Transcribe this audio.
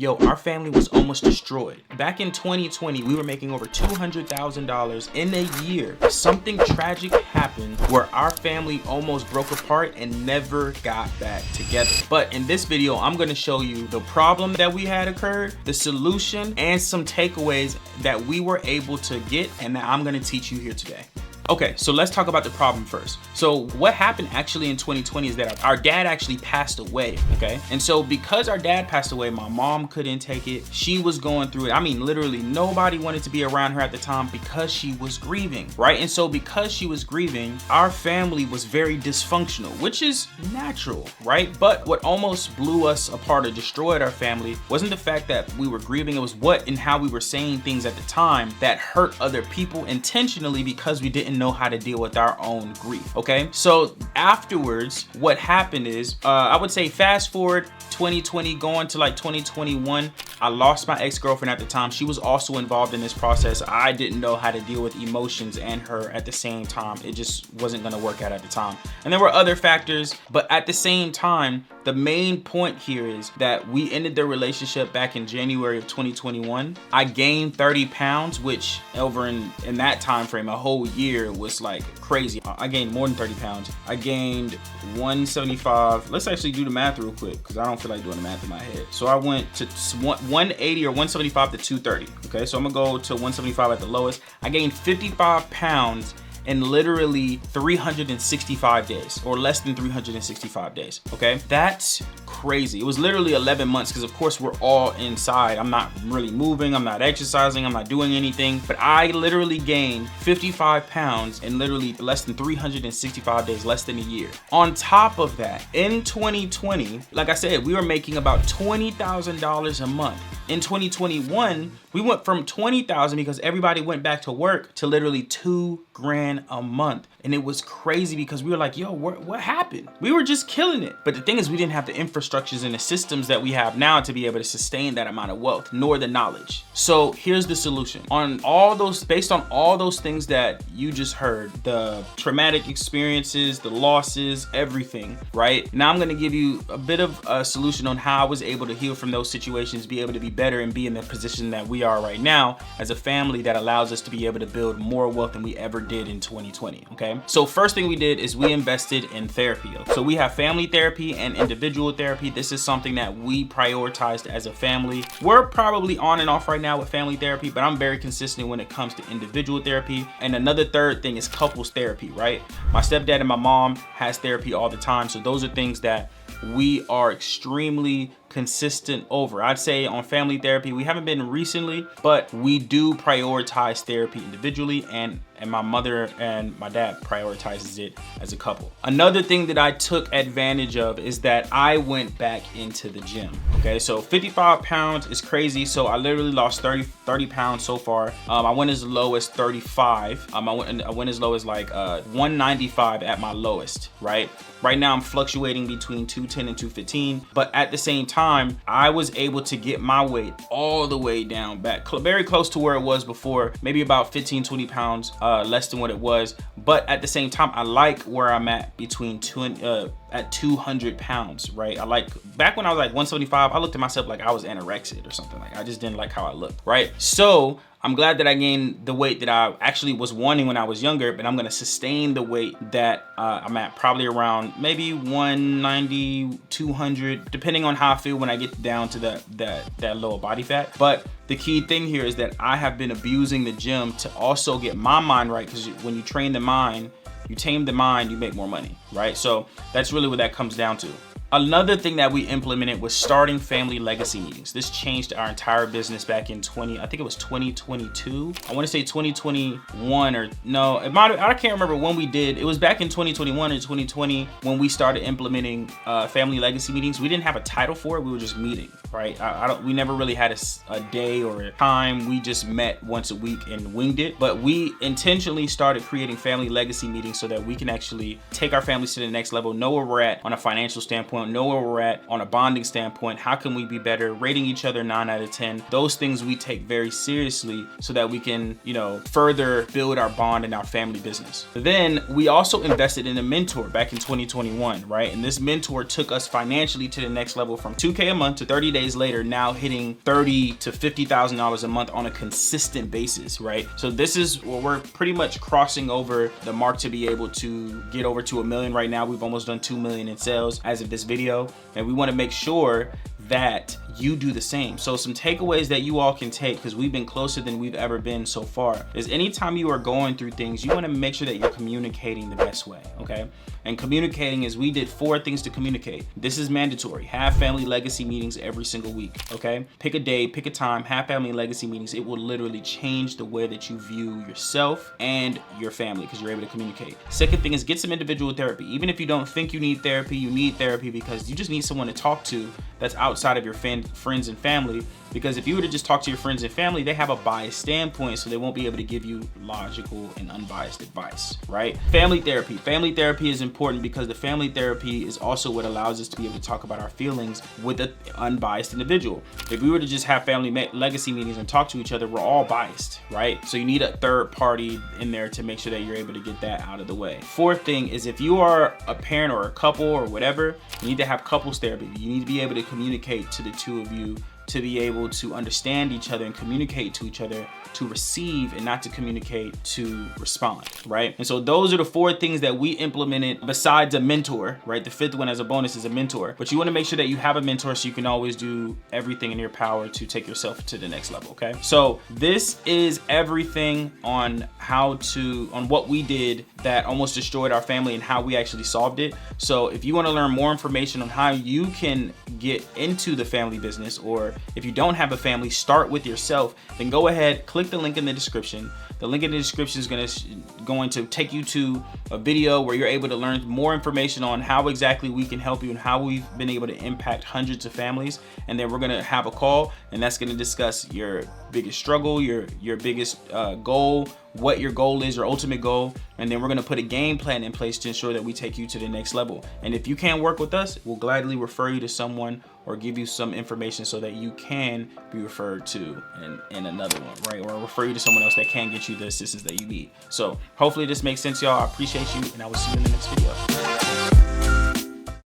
Yo, our family was almost destroyed. Back in 2020, we were making over $200,000 in a year. Something tragic happened where our family almost broke apart and never got back together. But in this video, I'm gonna show you the problem that we had occurred, the solution, and some takeaways that we were able to get and that I'm gonna teach you here today. Okay, so let's talk about the problem first. So what happened actually in 2020 is that our dad actually passed away, okay? And so because our dad passed away, my mom couldn't take it. She was going through it. I mean, literally nobody wanted to be around her at the time because she was grieving, right? And so because she was grieving, our family was very dysfunctional, which is natural, right? But what almost blew us apart or destroyed our family wasn't the fact that we were grieving. It was what and how we were saying things at the time that hurt other people intentionally because we didn't know how to deal with our own grief, okay? So afterwards, what happened is, I would say fast forward 2020 going to like 2021, I lost my ex-girlfriend at the time. She was also involved in this process. I didn't know how to deal with emotions and her at the same time. It just wasn't gonna work out at the time. And there were other factors, but at the same time, the main point here is that we ended the relationship back in January of 2021. I gained 30 pounds, which over in that time frame, a whole year, was like crazy. I gained more than 30 pounds. I gained 175. Let's actually do the math real quick because I don't feel like doing the math in my head. So I went to 180 or 175 to 230. Okay, so I'm gonna go to 175 at the lowest. I gained 55 pounds in literally 365 days, or less than 365 days, okay? That's crazy. It was literally 11 months because of course we're all inside. I'm not really moving, I'm not exercising, I'm not doing anything, but I literally gained 55 pounds in literally less than 365 days, less than a year. On top of that, in 2020, like I said, we were making about $20,000 a month. In 2021, we went from 20,000 because everybody went back to work to literally $2 grand a month. And it was crazy because we were like, yo, what happened? We were just killing it. But the thing is, we didn't have the infrastructures and the systems that we have now to be able to sustain that amount of wealth, nor the knowledge. So here's the solution. Based on all those things that you just heard, the traumatic experiences, the losses, everything, right? Now I'm gonna give you a bit of a solution on how I was able to heal from those situations, be able to be better and be in the position that we are right now as a family that allows us to be able to build more wealth than we ever did in 2020, okay? So first thing we did is we invested in therapy. So we have family therapy and individual therapy. This is something that we prioritized as a family. We're probably on and off right now with family therapy, but I'm very consistent when it comes to individual therapy. And another third thing is couples therapy, right? My stepdad and my mom has therapy all the time. So those are things that we are extremely consistent over. I'd say on family therapy, we haven't been recently, but we do prioritize therapy individually, and my mother and my dad prioritizes it as a couple. Another thing that I took advantage of is that I went back into the gym. Okay, so 55 pounds is crazy. So I literally lost 30 pounds so far. I went as low as 35. I went as low as like 195 at my lowest, right? Right now I'm fluctuating between 210 and 215, but at the same time, I was able to get my weight all the way down back, very close to where it was before, maybe about 15, 20 pounds less than what it was. But at the same time, I like where I'm at at 200 pounds, right? I like, back when I was like 175, I looked at myself like I was anorexic or something. Like I just didn't like how I looked, right? So I'm glad that I gained the weight that I actually was wanting when I was younger, but I'm gonna sustain the weight that I'm at, probably around maybe 190, 200, depending on how I feel when I get down to that lower body fat. But the key thing here is that I have been abusing the gym to also get my mind right, because when you train the mind, you tame the mind, you make more money, right? So that's really what that comes down to. Another thing that we implemented was starting family legacy meetings. This changed our entire business back in I think it was 2022. I want to say 2021 or no, I can't remember when we did. It was back in 2021 or 2020 when we started implementing family legacy meetings. We didn't have a title for it. We were just meeting, right? We never really had a day or a time. We just met once a week and winged it. But we intentionally started creating family legacy meetings so that we can actually take our families to the next level, know where we're at on a financial standpoint, want to know where we're at on a bonding standpoint. How can we be better? Rating each other 9 out of 10. Those things we take very seriously so that we can, you know, further build our bond in our family business. Then we also invested in a mentor back in 2021, right? And this mentor took us financially to the next level from $2K a month to 30 days later, now hitting $30,000 to $50,000 a month on a consistent basis, right? So this is where we're pretty much crossing over the mark to be able to get over to $1 million right now. We've almost done $2 million in sales as of this video, and we want to make sure that you do the same. So some takeaways that you all can take, because we've been closer than we've ever been so far, is anytime you are going through things, you want to make sure that you're communicating the best way, okay? And communicating is, we did 4 things to communicate. This is mandatory. Have family legacy meetings every single week, okay? Pick a day, pick a time, have family legacy meetings. It will literally change the way that you view yourself and your family, because you're able to communicate. Second thing is, get some individual therapy. Even if you don't think you need therapy, you need therapy because you just need someone to talk to that's outside of your friends and family. Because if you were to just talk to your friends and family, they have a biased standpoint, so they won't be able to give you logical and unbiased advice, right? Family therapy. Family therapy is important because the family therapy is also what allows us to be able to talk about our feelings with an unbiased individual. If we were to just have family legacy meetings and talk to each other, we're all biased, right? So you need a third party in there to make sure that you're able to get that out of the way. Fourth thing is, if you are a parent or a couple or whatever, you need to have couples therapy. You need to be able to communicate to the two of you, to be able to understand each other and communicate to each other, to receive and not to communicate to respond, right? And so those are the 4 things that we implemented besides a mentor, right? The 5th one as a bonus is a mentor. But you want to make sure that you have a mentor so you can always do everything in your power to take yourself to the next level, okay? So this is everything on on what we did that almost destroyed our family and how we actually solved it. So if you want to learn more information on how you can get into the family business, or if you don't have a family, start with yourself, then go ahead, click the link in the description. The link in the description is going to take you to a video where you're able to learn more information on how exactly we can help you and how we've been able to impact hundreds of families. And then we're going to have a call, and that's going to discuss your biggest struggle, your biggest goal, what your goal is, your ultimate goal, and then we're going to put a game plan in place to ensure that we take you to the next level. And if you can't work with us, we'll gladly refer you to someone or give you some information so that you can be referred to in another one, right? Or refer you to someone else that can get you the assistance that you need. So hopefully this makes sense, y'all. I appreciate you, and I will see you in the next video.